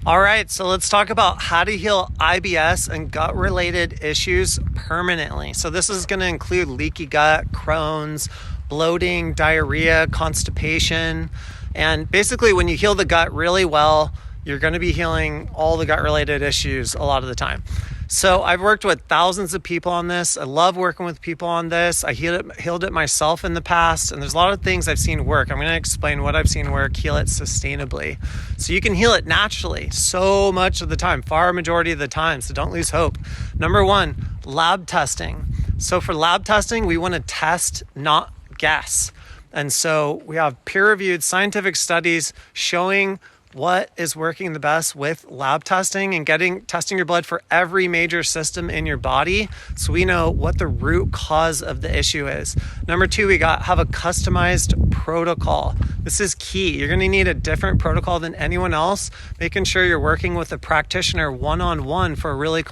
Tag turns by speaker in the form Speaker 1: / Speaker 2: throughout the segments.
Speaker 1: All right, so let's talk about how to heal IBS and gut-related issues permanently. So this is going to include leaky gut, Crohn's, bloating, diarrhea, constipation. And basically when you heal the gut really well, you're going to be healing all the gut-related issues a lot of the time. So I've worked with thousands of people on this. I love working with people on this. I healed it myself in the past, and there's a lot of things I've seen work. I'm going to explain what I've seen work, heal it sustainably. So you can heal it naturally so much of the time, far majority of the time, so don't lose hope. Number one, lab testing. So for lab testing, we want to test, not guess. And so we have peer-reviewed scientific studies showing what is working the best with lab testing and testing your blood for every major system in your body, so we know what the root cause of the issue is. Number two, have a customized protocol. This is key. You're going to need a different protocol than anyone else. Making sure you're working with a practitioner one-on-one for a really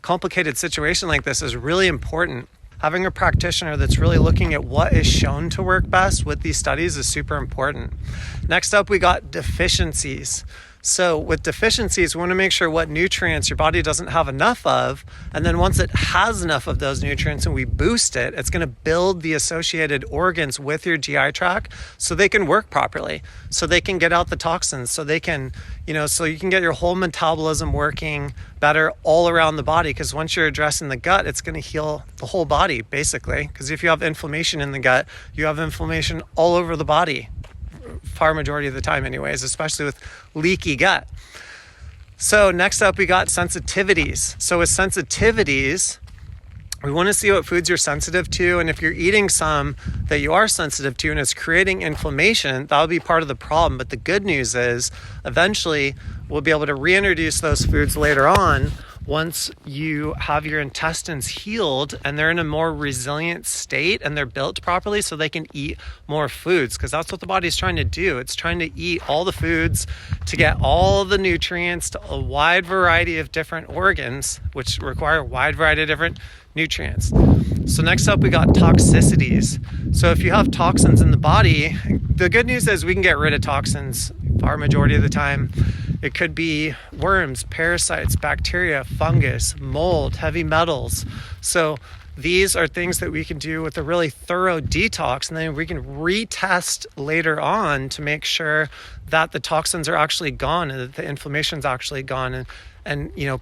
Speaker 1: complicated situation like this is really important. Having a practitioner that's really looking at what is shown to work best with these studies is super important. Next up, we got deficiencies. So with deficiencies, we want to make sure what nutrients your body doesn't have enough of. And then once it has enough of those nutrients and we boost it, it's going to build the associated organs with your GI tract so they can work properly, so they can get out the toxins, so they can, so you can get your whole metabolism working better all around the body. Because once you're addressing the gut, it's going to heal the whole body, basically. Because if you have inflammation in the gut, you have inflammation all over the body. Far majority of the time anyways, especially with leaky gut. So next up, we got sensitivities. So with sensitivities, we want to see what foods you're sensitive to. And if you're eating some that you are sensitive to and it's creating inflammation, that'll be part of the problem. But the good news is eventually we'll be able to reintroduce those foods later on once you have your intestines healed and they're in a more resilient state and they're built properly so they can eat more foods, because that's what the body's trying to do. It's trying to eat all the foods to get all the nutrients to a wide variety of different organs, which require a wide variety of different nutrients. So next up, we got toxicities. So if you have toxins in the body, the good news is we can get rid of toxins far majority of the time. It could be worms, parasites, bacteria, fungus, mold, heavy metals. So these are things that we can do with a really thorough detox, and then we can retest later on to make sure that the toxins are actually gone and that the inflammation's actually gone, and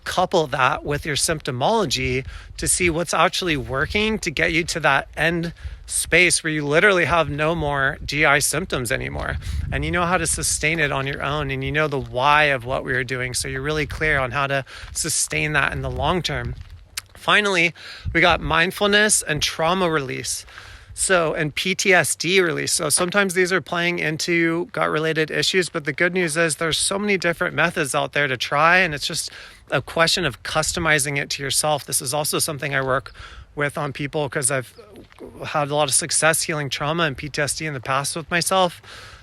Speaker 1: couple that with your symptomology to see what's actually working to get you to that end space where you literally have no more GI symptoms anymore, and you know how to sustain it on your own, and you know the why of what we are doing, so you're really clear on how to sustain that in the long term. Finally, we got mindfulness and trauma release. And PTSD release. So sometimes these are playing into gut-related issues, but the good news is there's so many different methods out there to try, and it's just a question of customizing it to yourself. This is also something I work with on people because I've had a lot of success healing trauma and PTSD in the past with myself,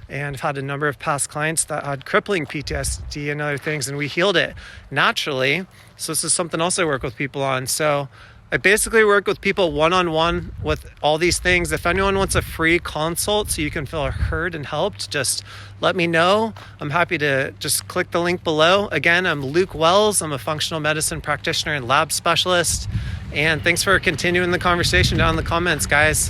Speaker 1: and I've had a number of past clients that had crippling PTSD and other things, and we healed it naturally. So this is something else I work with people on. So I basically work with people one-on-one with all these things. If anyone wants a free consult so you can feel heard and helped, just let me know. I'm happy to just click the link below. Again, I'm Luke Wells. I'm a functional medicine practitioner and lab specialist. And thanks for continuing the conversation down in the comments, guys.